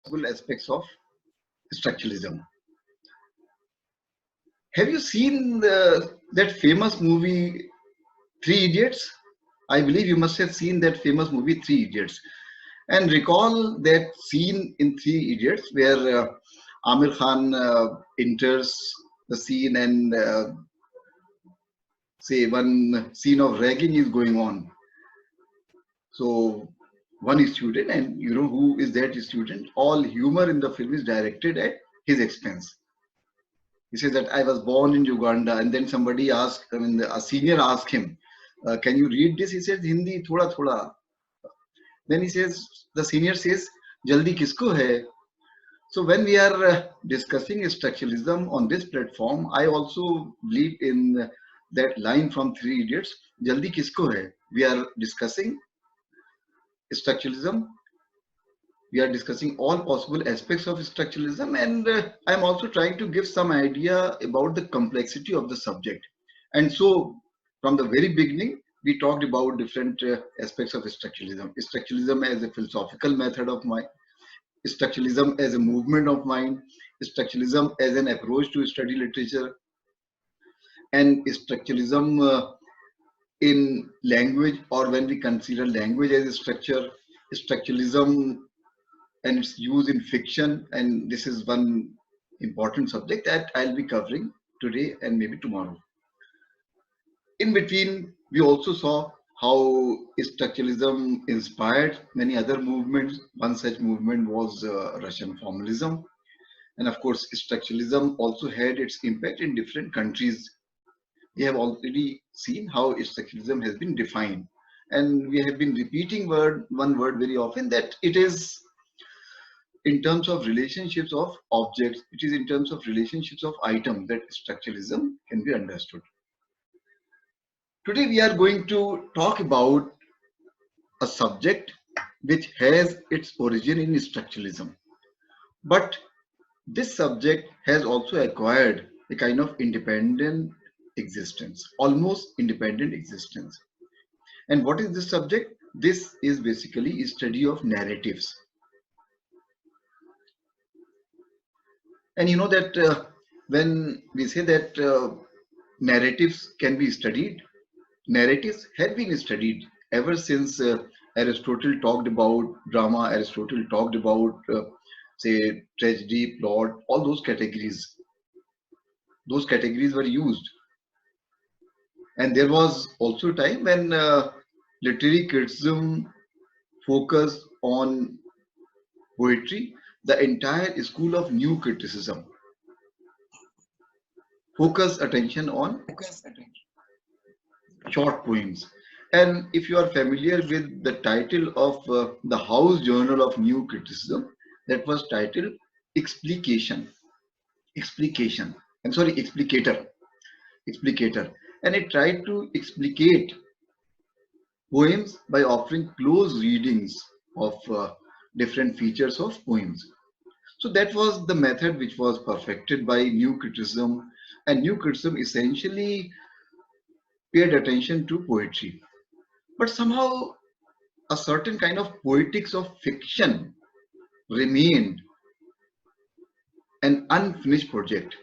possible aspects of structuralism. Have you seen that famous movie Three Idiots? I believe you must have seen that famous movie Three Idiots. And recall that scene in Three Idiots where Amir Khan enters the scene and say one scene of ragging is going on. So one student, and you know who is that student? All humor in the film is directed at his expense. He says that I was born in Uganda, and then somebody asked, I mean, a senior asked him, "Can you read this?" He says, "Hindi, thoda thoda." Then he says, the senior says, "Jaldi kisko hai?" So when we are discussing structuralism on this platform, I also believe in that line from Three Idiots, "Jaldi kisko hai?" We are discussing structuralism. We are discussing all possible aspects of structuralism, and I'm also trying to give some idea about the complexity of the subject. And so, from the very beginning, we talked about different aspects of structuralism. Structuralism as a philosophical method of mind, structuralism as a movement of mind, structuralism as an approach to study literature, and structuralism in language, or when we consider language as a structure, structuralism and its use in fiction. And this is one important subject that I'll be covering today and maybe tomorrow. In between, we also saw how structuralism inspired many other movements. One such movement was Russian formalism. And of course, structuralism also had its impact in different countries. We have already seen how structuralism has been defined. And we have been repeating one word very often, that it is in terms of relationships of objects, it is in terms of relationships of items that structuralism can be understood. Today we are going to talk about a subject which has its origin in structuralism. But this subject has also acquired a kind of independent existence, almost independent existence. And what is this subject? This is basically a study of narratives. And you know that when we say that narratives can be studied, narratives have been studied ever since Aristotle talked about drama, Aristotle talked about, say, tragedy, plot, all those categories. Those categories were used. And there was also a time when literary criticism focused on poetry. The entire school of new criticism focused attention on short poems. And if you are familiar with the title of the House Journal of New Criticism, that was titled Explication. Explication. I'm sorry, Explicator. Explicator. And it tried to explicate poems by offering close readings of different features of poems. So that was the method which was perfected by new criticism. And new criticism essentially paid attention to poetry. But somehow a certain kind of poetics of fiction remained an unfinished project.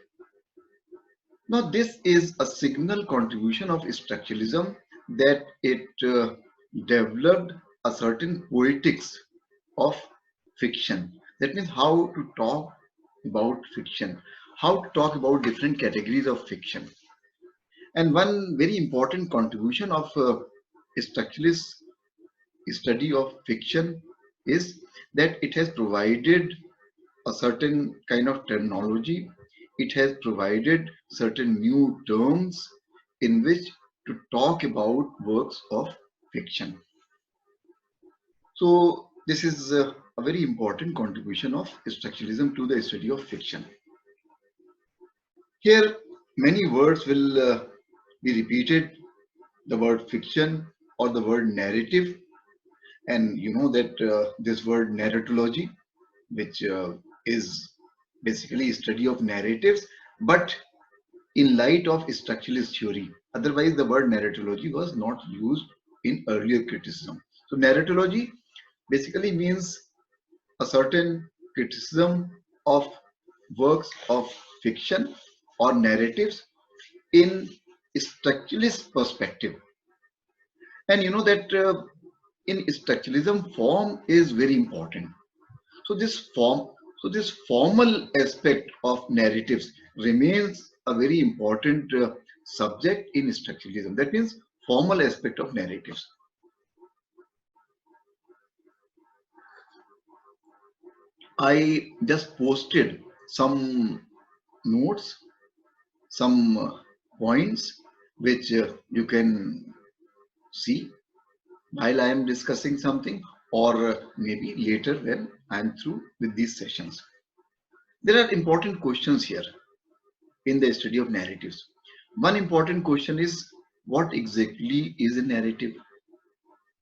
Now, this is a signal contribution of structuralism, that it developed a certain poetics of fiction. That means how to talk about fiction, how to talk about different categories of fiction. And one very important contribution of structuralist study of fiction is that it has provided a certain kind of terminology. It has provided certain new terms in which to talk about works of fiction. So this is a very important contribution of structuralism to the study of fiction. Here, many words will be repeated, the word fiction or the word narrative. And you know that this word narratology, which is basically a study of narratives, but in light of structuralist theory. Otherwise, the word narratology was not used in earlier criticism. So narratology basically means a certain criticism of works of fiction or narratives in structuralist perspective. And you know that in structuralism, form is very important. So this formal aspect of narratives remains a very important subject in structuralism. That means formal aspect of narratives. I just posted some notes, some points which you can see while I am discussing something, or maybe later when I am through with these sessions. There are important questions here in the study of narratives. One important question is, what exactly is a narrative?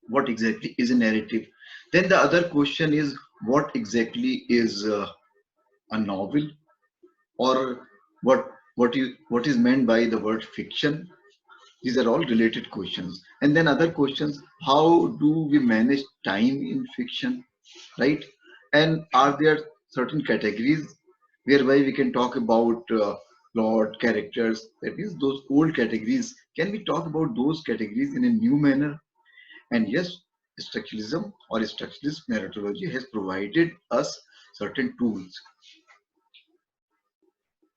What exactly is a narrative? Then the other question is, what exactly is a novel, or what is meant by the word fiction? These are all related questions. And then other questions, how do we manage time in fiction, right? And are there certain categories whereby we can talk about plot, characters? That means those old categories. Can we talk about those categories in a new manner? And yes, structuralism or structuralist narratology has provided us certain tools.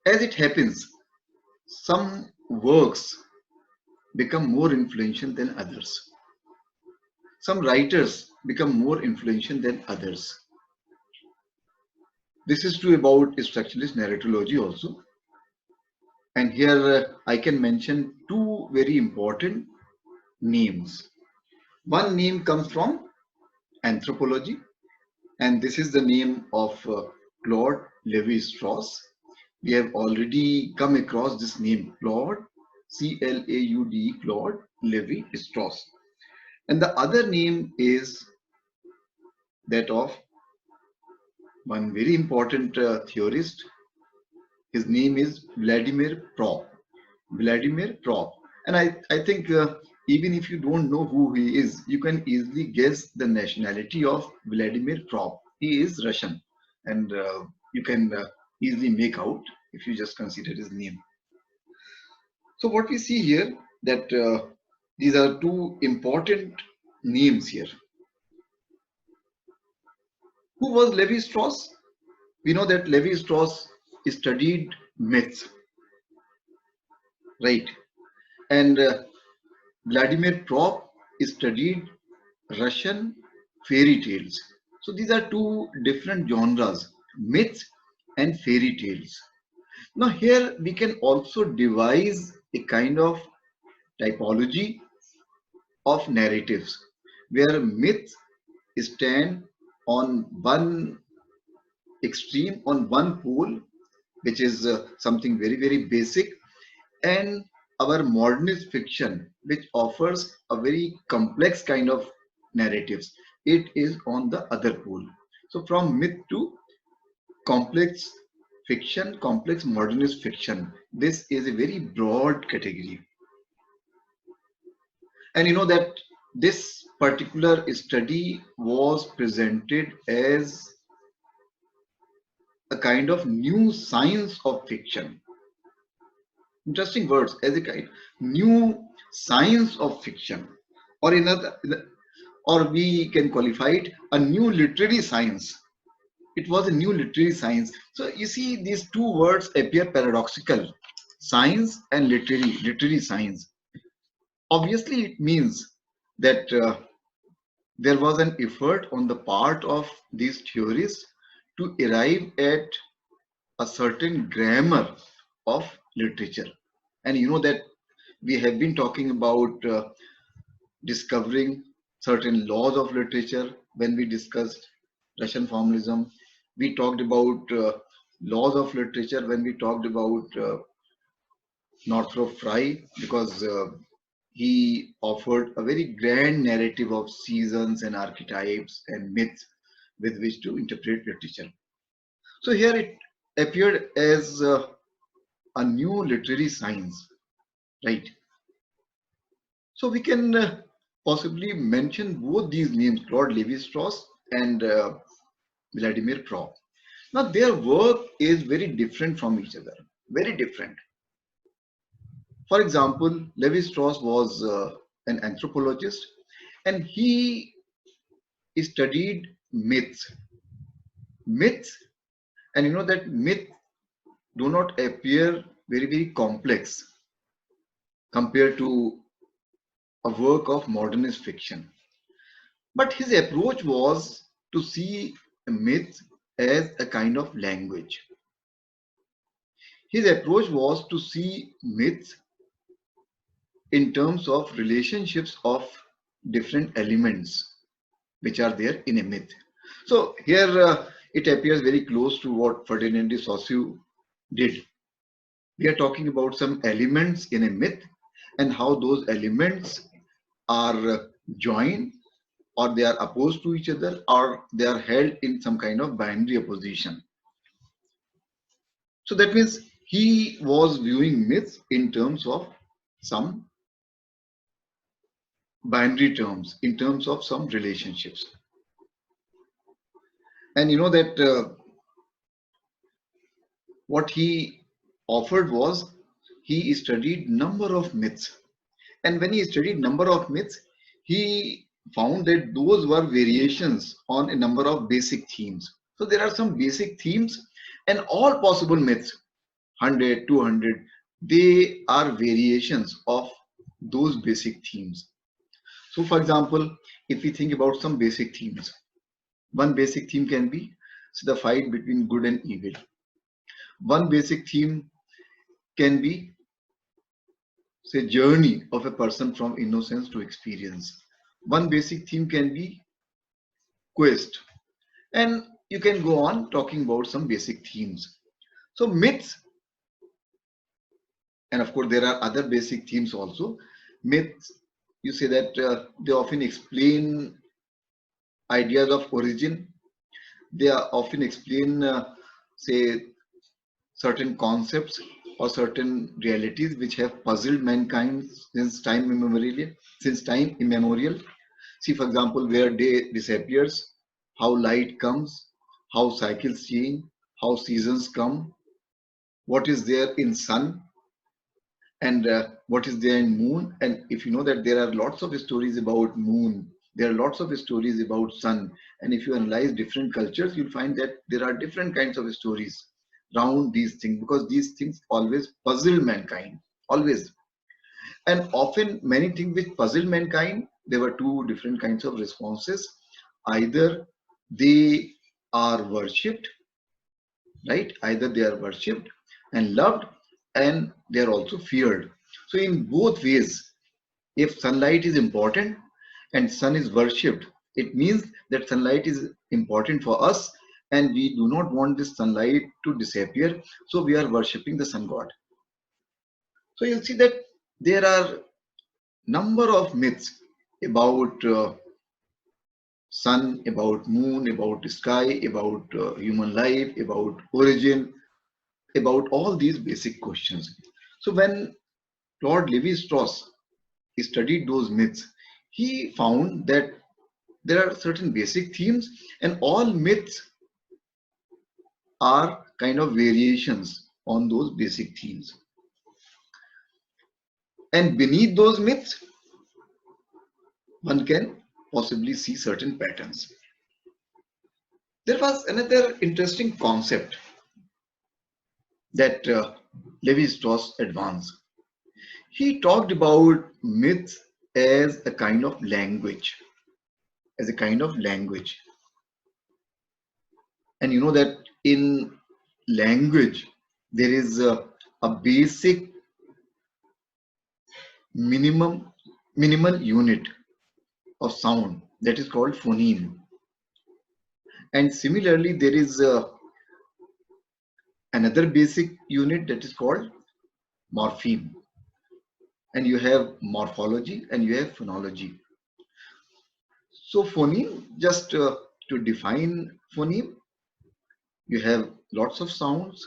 As it happens, some works become more influential than others. Some writers become more influential than others. This is true about structuralist narratology also. And here I can mention two very important names. One name comes from anthropology, and this is the name of Claude Lévi-Strauss. We have already come across this name, Claude, C-L-A-U-D, Claude Lévi-Strauss. And the other name is that of one very important theorist. His name is Vladimir Prop. Vladimir Prop. And I think even if you don't know who he is, you can easily guess the nationality of Vladimir Prop. He is Russian. And you can easily make out if you just consider his name. So what we see here, that these are two important names here. Who was Levi Strauss? We know that Levi Strauss studied myths, right? And Vladimir Prop studied Russian fairy tales. So these are two different genres, myths and fairy tales. Now here we can also devise a kind of typology of narratives where myths stand on one extreme, on one pole, which is something very, very basic, and our modernist fiction, which offers a very complex kind of narratives, it is on the other pole. So from myth to complex fiction, complex modernist fiction, this is a very broad category. And you know that this particular study was presented as a kind of new science of fiction. Interesting words, as a kind new science of fiction, or another, or we can qualify it a new literary science. It was a new literary science. So you see, these two words appear paradoxical: science and literary science. Obviously, it means that there was an effort on the part of these theorists to arrive at a certain grammar of literature. And you know that we have been talking about discovering certain laws of literature when we discussed Russian formalism. We talked about laws of literature when we talked about Northrop Frye, because he offered a very grand narrative of seasons and archetypes and myths with which to interpret literature. So here it appeared as a new literary science, right? So we can possibly mention both these names, Claude Lévi-Strauss and Vladimir Prop. Now their work is very different from each other, very different. For example, Levi Strauss was an anthropologist, and he studied myths, and you know that myths do not appear very complex compared to a work of modernist fiction. But his approach was to see myths as a kind of language. His approach was to see myths in terms of relationships of different elements which are there in a myth. So here it appears very close to what Ferdinand de Saussure did. We are talking about some elements in a myth and how those elements are joined, or they are opposed to each other, or they are held in some kind of binary opposition. So that means he was viewing myths in terms of some binary terms, in terms of some relationships. And you know that what he offered was he studied number of myths, and when he studied number of myths, he found that those were variations on a number of basic themes. So there are some basic themes, and all possible myths, 100, 200, they are variations of those basic themes. So for example, if we think about some basic themes, one basic theme can be the fight between good and evil. One basic theme can be, say, journey of a person from innocence to experience. One basic theme can be quest, and you can go on talking about some basic themes. So myths, and of course there are other basic themes also. Myths, you say that they often explain ideas of origin. They are often explain, say, certain concepts or certain realities which have puzzled mankind since time immemorial. Since time immemorial. See, for example, where day disappears, how light comes, how cycles change, how seasons come, what is there in sun, and what is there in moon. And if you know that there are lots of stories about moon, there are lots of stories about sun, and if you analyze different cultures, you'll find that there are different kinds of stories around these things, because these things always puzzle mankind, always. And often many things which puzzle mankind, there were two different kinds of responses. Either they are worshipped, right? Either they are worshipped and loved, and they are also feared. So in both ways, if sunlight is important and sun is worshipped, it means that sunlight is important for us, and we do not want this sunlight to disappear, so we are worshipping the sun god. So you'll see that there are number of myths about sun, about moon, about sky, about human life, about origin, about all these basic questions. So when Claude Lévi-Strauss studied those myths, he found that there are certain basic themes, and all myths are kind of variations on those basic themes. And beneath those myths, one can possibly see certain patterns. There was another interesting concept that Lévi-Strauss advanced. He talked about myths as a kind of language, as a kind of language. And you know that in language, there is a basic minimal unit of sound that is called phoneme. And similarly, there is another basic unit that is called morpheme. And you have morphology and you have phonology. So phoneme, just to define phoneme, you have lots of sounds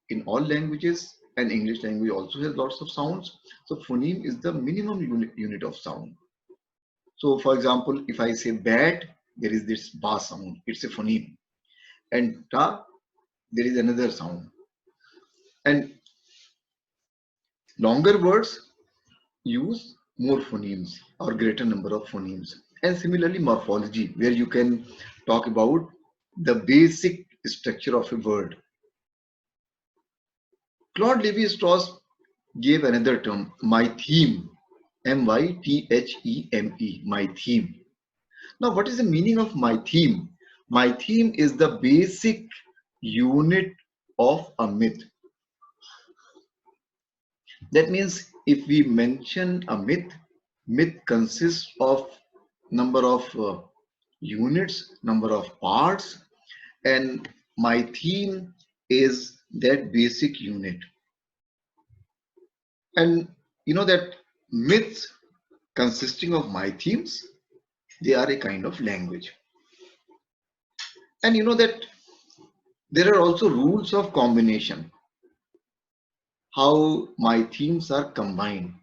in all languages, and English language also has lots of sounds. So phoneme is the minimum unit of sound. So for example, if I say bat, there is this ba sound, it's a phoneme. And ta, there is another sound. And longer words use more phonemes or greater number of phonemes. And similarly, morphology, where you can talk about the basic structure of a word. Claude Lévi-Strauss gave another term, my theme, M-Y-T-H-E-M-E, my theme. Now, what is the meaning of my theme? My theme is the basic unit of a myth. That means if we mention a myth, myth consists of number of units, number of parts, and my theme is that basic unit. And you know that myths consisting of my themes, they are a kind of language. And you know that there are also rules of combination, how my themes are combined.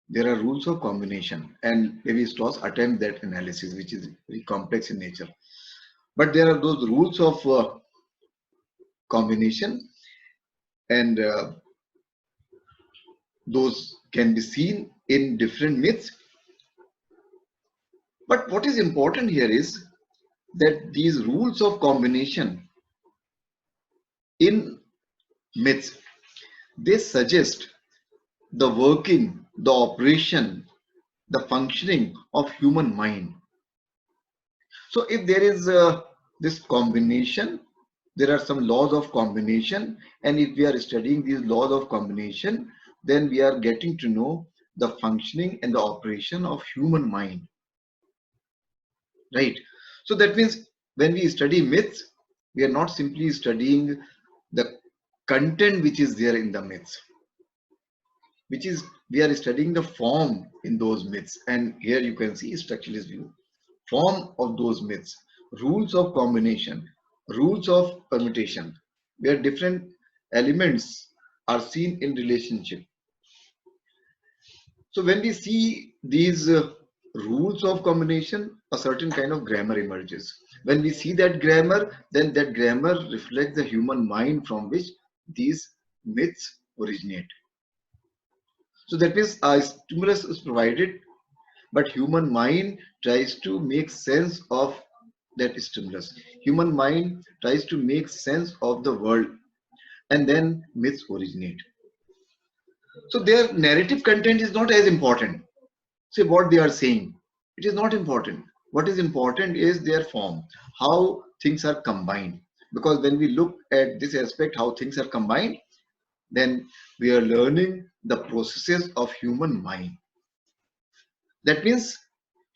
There are rules of combination, and maybe Strauss attempt that analysis, which is very complex in nature. But there are those rules of combination, and those can be seen in different myths. But what is important here is that these rules of combination in myths, they suggest the working, the operation, the functioning of human mind. So if there is this combination, there are some laws of combination, and if we are studying these laws of combination, then we are getting to know the functioning and the operation of human mind, right? So that means when we study myths, we are not simply studying the content which is there in the myths, which is we are studying the form in those myths. And here you can see structuralist view, form of those myths, rules of combination, rules of permutation, where different elements are seen in relationship. So when we see these rules of combination, a certain kind of grammar emerges. When we see that grammar, then that grammar reflects the human mind from which these myths originate. So that means a stimulus is provided, but human mind tries to make sense of that stimulus. Human mind tries to make sense of the world, and then myths originate. So their narrative content is not as important. Say what they are saying, it is not important. What is important is their form, how things are combined. Because when we look at this aspect, how things are combined, then we are learning the processes of human mind. That means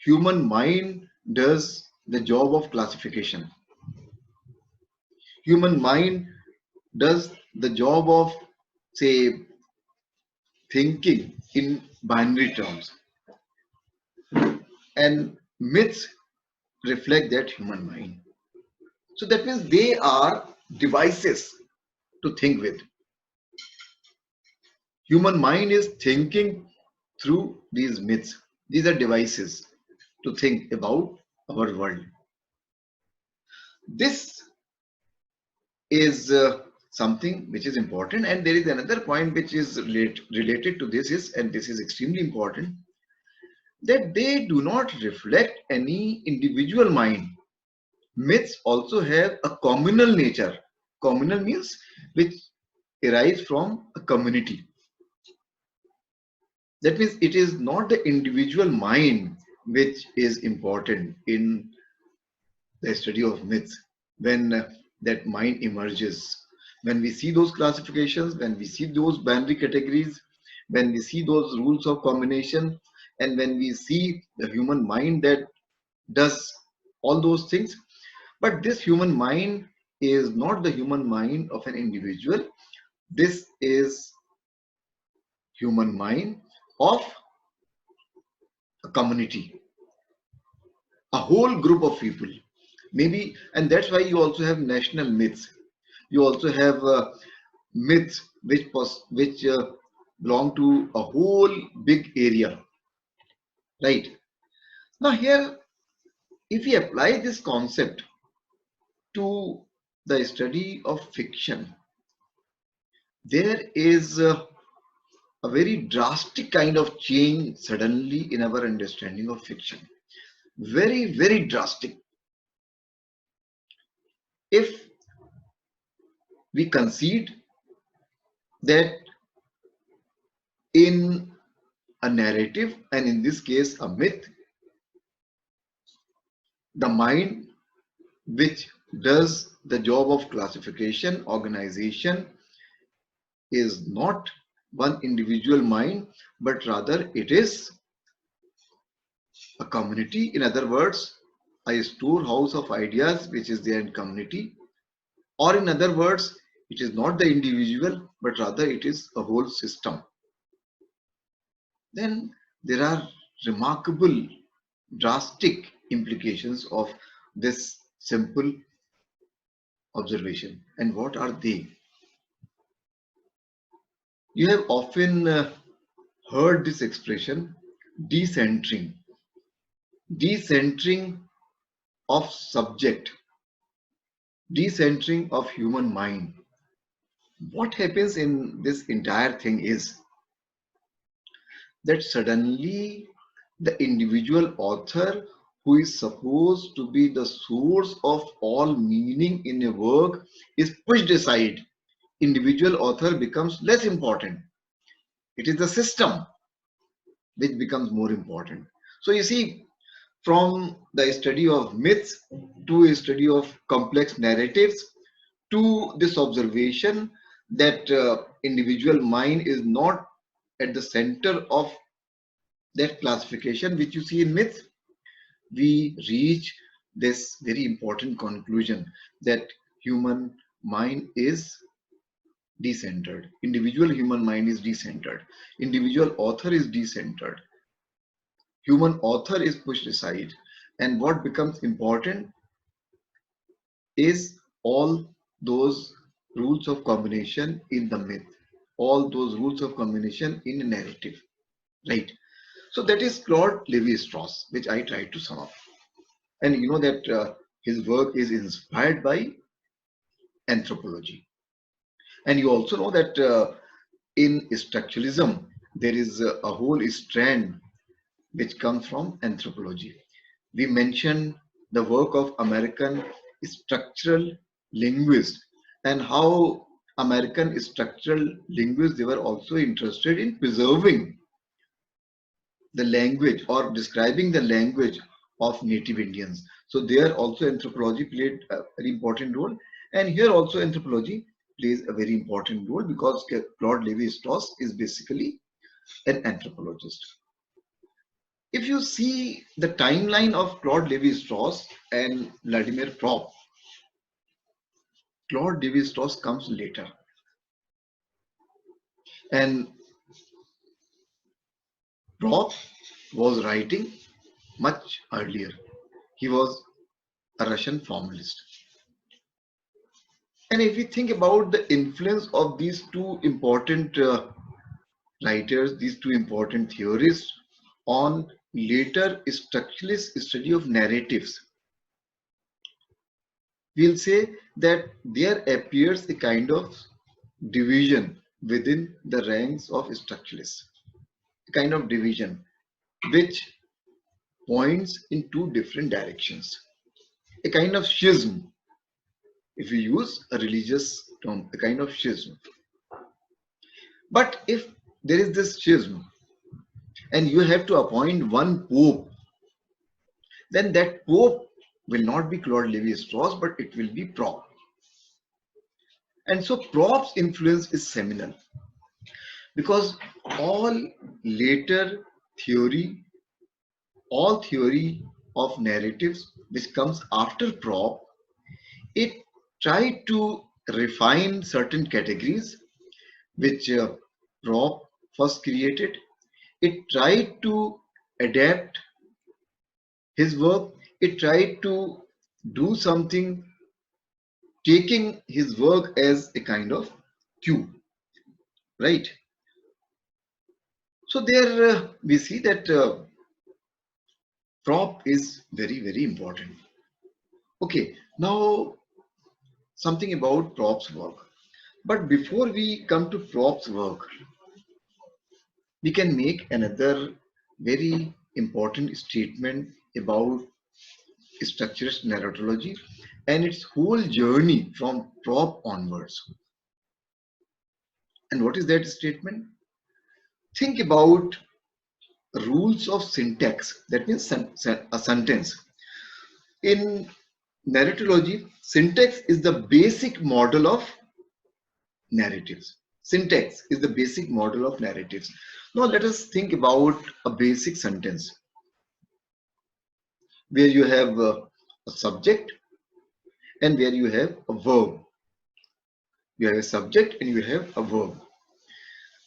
human mind does the job of classification. Human mind does the job of, say, thinking in binary terms. And myths reflect that human mind. So that means they are devices to think with. Human mind is thinking through these myths. These are devices to think about our world. This is something which is important, and there is another point which is related to this is, and this is extremely important, that they do not reflect any individual mind. Myths also have a communal nature. Communal means which arise from a community. That means it is not the individual mind which is important in the study of myths. When that mind emerges, when we see those classifications, when we see those binary categories, when we see those rules of combination, and when we see the human mind that does all those things, but this human mind is not the human mind of an individual. This is human mind of a community, a whole group of people, maybe. And that's why you also have national myths. You also have myths which belong to a whole big area, right? Now here, if we apply this concept to the study of fiction, there is a very drastic kind of change suddenly in our understanding of fiction. Very, very drastic. If we concede that in a narrative, and in this case a myth, the mind which does the job of classification, organization, is not one individual mind, but rather it is a community. In other words, a storehouse of ideas which is there in community. Or in other words, it is not the individual, but rather it is a whole system. Then there are remarkable, drastic implications of this simple observation. And what are they? You have often heard this expression, decentering. Decentering of subject, decentering of human mind. What happens in this entire thing is that suddenly the individual author, who is supposed to be the source of all meaning in a work, is pushed aside. Individual author becomes less important. It is the system which becomes more important. So you see, from the study of myths to a study of complex narratives to this observation that individual mind is not at the center of that classification which you see in myths, we reach this very important conclusion that human mind is decentered. Individual human mind is decentered. Individual author is decentered. Human author is pushed aside. And what becomes important is all those rules of combination in the myth, all those rules of combination in a narrative, right? So that is Claude Levi-Strauss, which I tried to sum up. And you know that his work is inspired by anthropology. And you also know that in structuralism, there is a whole strand which comes from anthropology. We mentioned the work of American structural linguists and how American structural linguists, they were also interested in preserving the language or describing the language of native Indians. So there also anthropology played a very important role. And here also anthropology plays a very important role because Claude Levi-Strauss is basically an anthropologist. If you see the timeline of Claude Levi-Strauss and Vladimir Propp, Claude Levi-Strauss comes later. And Propp was writing much earlier. He was a Russian formalist. And if we think about the influence of these two important writers, these two important theorists on later structuralist study of narratives, we'll say that there appears a kind of division within the ranks of structuralists, a kind of division which points in two different directions, a kind of schism, if we use a religious term, a kind of schism. But if there is this schism and you have to appoint one pope, then that pope will not be Claude Levi-Strauss, but it will be Propp. And so Propp's influence is seminal because all later theory, all theory of narratives which comes after Propp, it tried to refine certain categories which Propp first created. It tried to adapt his work. It tried to do something, taking his work as a kind of cue, right? So there we see that Propp is very, very important. Okay, now something about props work. But before we come to props work, we can make another very important statement about structurist narratology and its whole journey from prop onwards. And what is that statement? Think about rules of syntax. That means a sentence. In narratology, syntax is the basic model of narratives. Syntax is the basic model of narratives. Now let us think about a basic sentence where you have a subject and where you have a verb. You have a subject and you have a verb.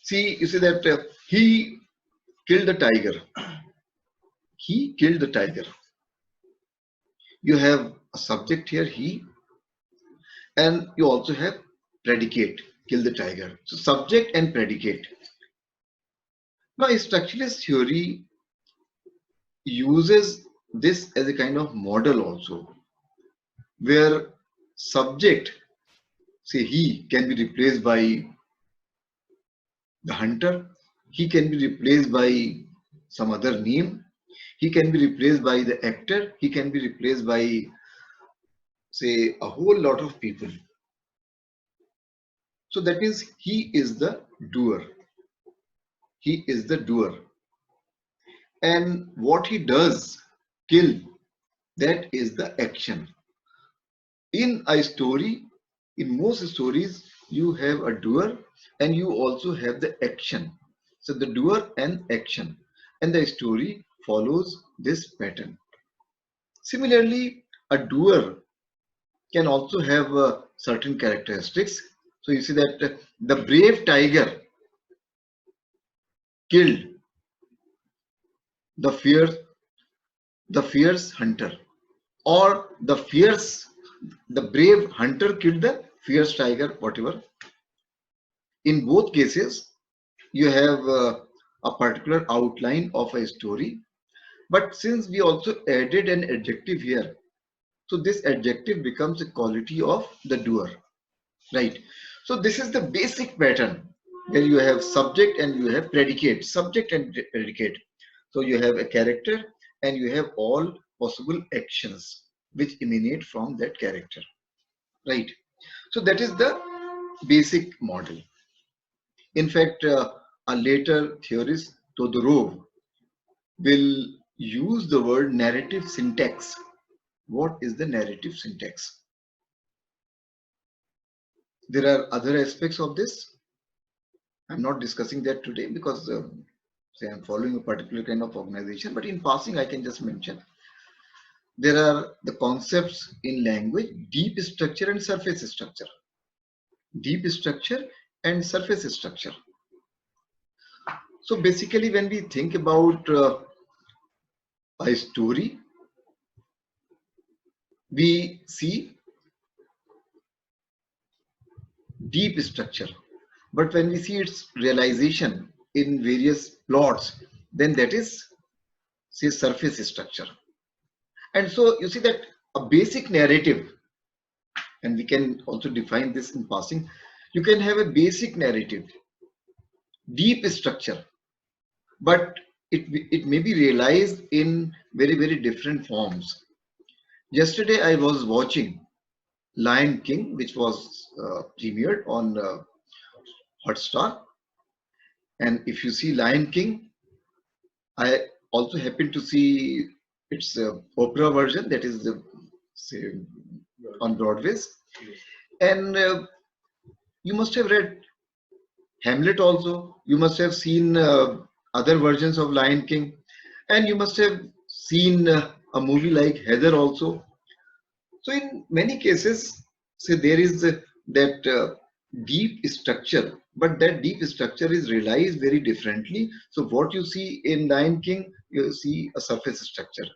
See, you see that he killed the tiger. He killed the tiger. You have a subject here, he, and you also have predicate, kill the tiger. So subject and predicate. Now, structuralist theory uses this as a kind of model also, where subject, say he, can be replaced by the hunter, he can be replaced by some other name, he can be replaced by the actor, he can be replaced by, say, a whole lot of people. So that means he is the doer. He is the doer. And what he does, kill, that is the action. In a story, in most stories, you have a doer and you also have the action. So the doer and action. And the story follows this pattern. Similarly, a doer can also have certain characteristics. So you see that the brave tiger killed the fierce hunter, or the brave hunter killed the fierce tiger, whatever. In both cases, you have a particular outline of a story. But since we also added an adjective here, so this adjective becomes a quality of the doer, right? So this is the basic pattern where you have subject and you have predicate, subject and predicate. So you have a character and you have all possible actions which emanate from that character, right? So that is the basic model. In fact, a later theorist, Todorov, will use the word narrative syntax. What is the narrative syntax? There are other aspects of this. I'm not discussing that today because say I'm following a particular kind of organization, but in passing I can just mention there are the concepts in language: deep structure and surface structure. Deep structure and surface structure. So basically when we think about a story, we see deep structure, but when we see its realization in various plots, then that is, say, surface structure. And so you see that a basic narrative, and we can also define this in passing, you can have a basic narrative, deep structure, but it may be realized in very different forms. Yesterday I was watching Lion King, which was premiered on Hotstar. And if you see Lion King, I also happen to see its opera version, that is the, say, on Broadway's. And you must have read Hamlet also. You must have seen other versions of Lion King, and you must have seen a movie like Heather also. So in many cases, say there is that deep structure, but that deep structure is realized very differently. So what you see in Lion King, you see a surface structure.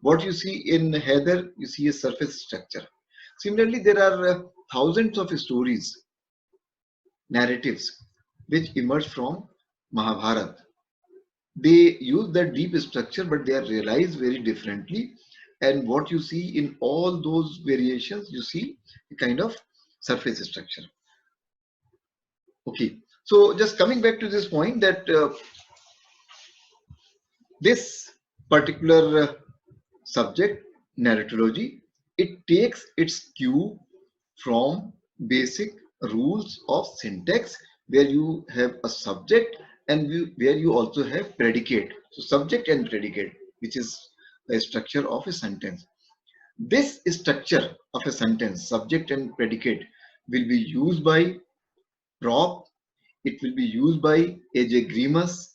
What you see in Heather, you see a surface structure. Similarly, there are thousands of stories, narratives, which emerge from Mahabharata. They use that deep structure, but they are realized very differently. And what you see in all those variations, you see a kind of surface structure. Okay, so just coming back to this point that this particular subject, narratology, it takes its cue from basic rules of syntax, where you have a subject and where you also have predicate. So subject and predicate, which is the structure of a sentence. This structure of a sentence, subject and predicate, will be used by Prop. It will be used by A.J. Grimas,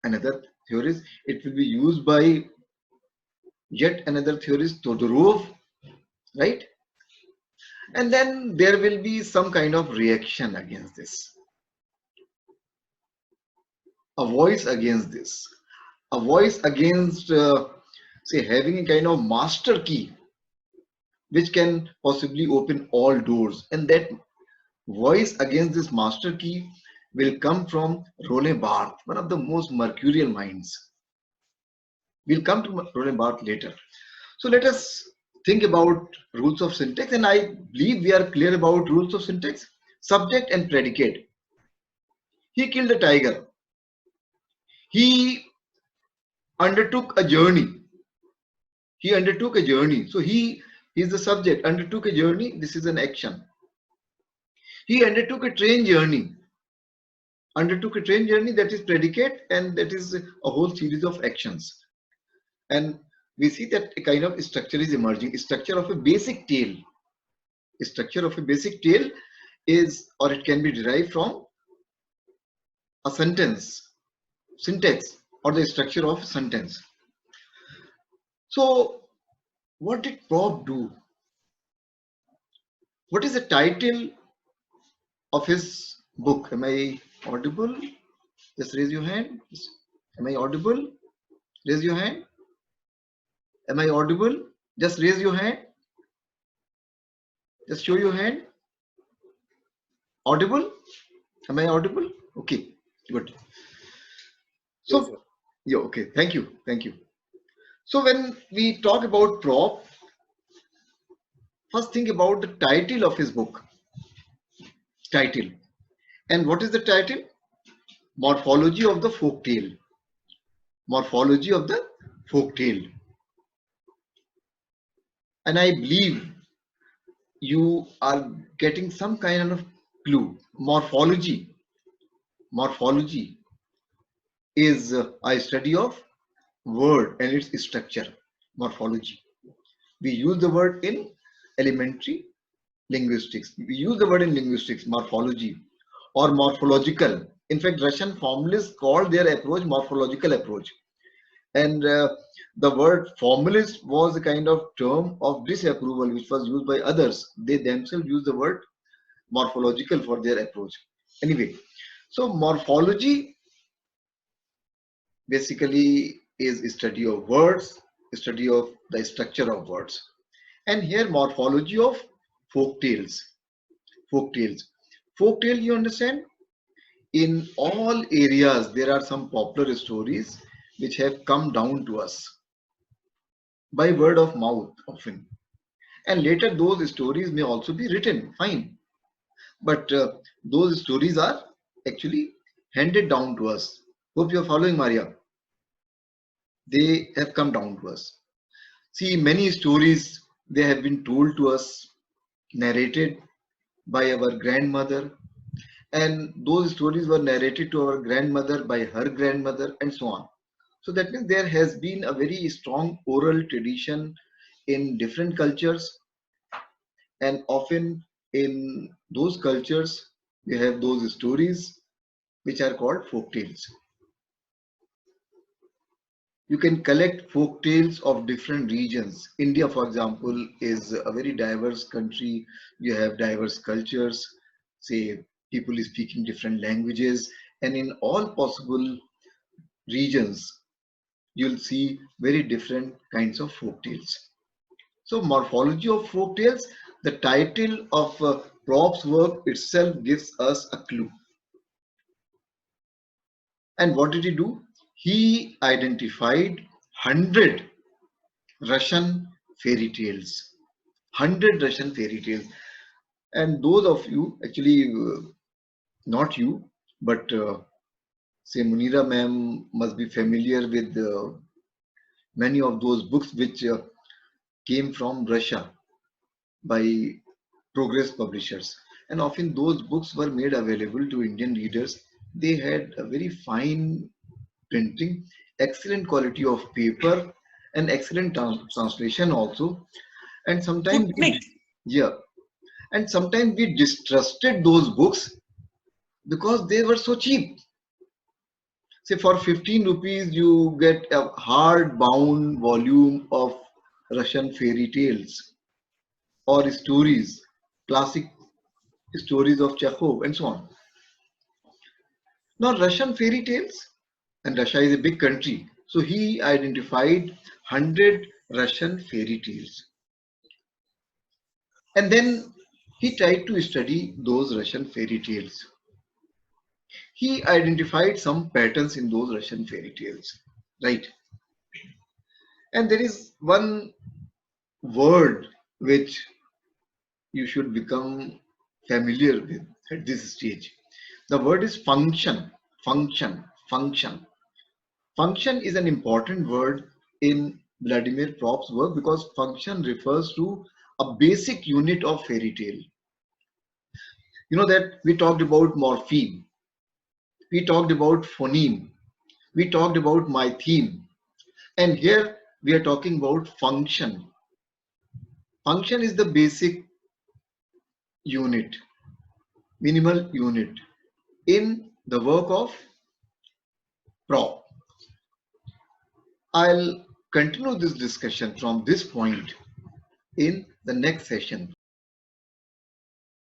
another theorist. It will be used by yet another theorist, Todorov, right? And then there will be some kind of reaction against this, a voice against this, a voice against, say, having a kind of master key which can possibly open all doors. And that voice against this master key will come from Roland Barthes, one of the most mercurial minds. We'll come to Roland Barthes later. So let us think about rules of syntax, and I believe we are clear about rules of syntax. Subject and predicate. He killed a tiger. He undertook a journey. He undertook a journey. So he is the subject. Undertook a journey. This is an action. He undertook a train journey. Undertook a train journey, that is predicate, and that is a whole series of actions. And we see that a kind of structure is emerging. A structure of a basic tale. A structure of a basic tale is, or it can be derived from a sentence, syntax, or the structure of a sentence. So what did Prop do? What is the title of his book? Am I audible? Just raise your hand. Am I audible? Raise your hand. Am I audible? Just raise your hand. Just show your hand. Audible? Am I audible? Okay, good. So, yeah, okay. Thank you. Thank you. So when we talk about Prop, first think about the title of his book. Title. And what is the title? Morphology of the Folktale. Morphology of the Folktale. And I believe you are getting some kind of clue. Morphology is a study of word and its structure. Morphology, we use the word in elementary linguistics. We use the word in linguistics, morphology or morphological. In fact, Russian formalists called their approach morphological approach. And the word formalist was a kind of term of disapproval which was used by others. They themselves used the word morphological for their approach. Anyway, so morphology basically is a study of words, a study of the structure of words. And here morphology of folk tales. Folk tales. Folk tale, you understand? In all areas, there are some popular stories which have come down to us by word of mouth often. And later those stories may also be written, fine. But those stories are actually handed down to us. Hope you're following, Maria. They have come down to us. See, many stories, they have been told to us, narrated by our grandmother, and those stories were narrated to our grandmother by her grandmother, and so on. So that means there has been a very strong oral tradition in different cultures, and often in those cultures we have those stories which are called folk tales. You can collect folk tales of different regions. India, for example, is a very diverse country. You have diverse cultures, say people speaking different languages, and in all possible regions, you'll see very different kinds of folk tales. So morphology of folk tales, the title of Prop's work itself gives us a clue. And what did he do? He identified 100 Russian fairy tales. 100 Russian fairy tales. And those of you, actually, not you, but say Munira ma'am must be familiar with many of those books which came from Russia by Progress Publishers. And often those books were made available to Indian readers. They had a very fine printing, excellent quality of paper, and excellent translation also. And sometimes Putnik. yeah, and sometimes we distrusted those books because they were so cheap. Say for 15 rupees, you get a hard-bound volume of Russian fairy tales or stories, classic stories of Chekhov, and so on. Now, Russian fairy tales, and Russia is a big country, so he identified 100 Russian fairy tales. And then he tried to study those Russian fairy tales. He identified some patterns in those Russian fairy tales, right? And there is one word which you should become familiar with at this stage. The word is function, function, function. Function is an important word in Vladimir Prop's work because function refers to a basic unit of fairy tale. You know that we talked about morpheme, we talked about phoneme, we talked about mytheme, and here we are talking about function. Function is the basic unit, minimal unit in the work of Prop. I'll continue this discussion from this point in the next session.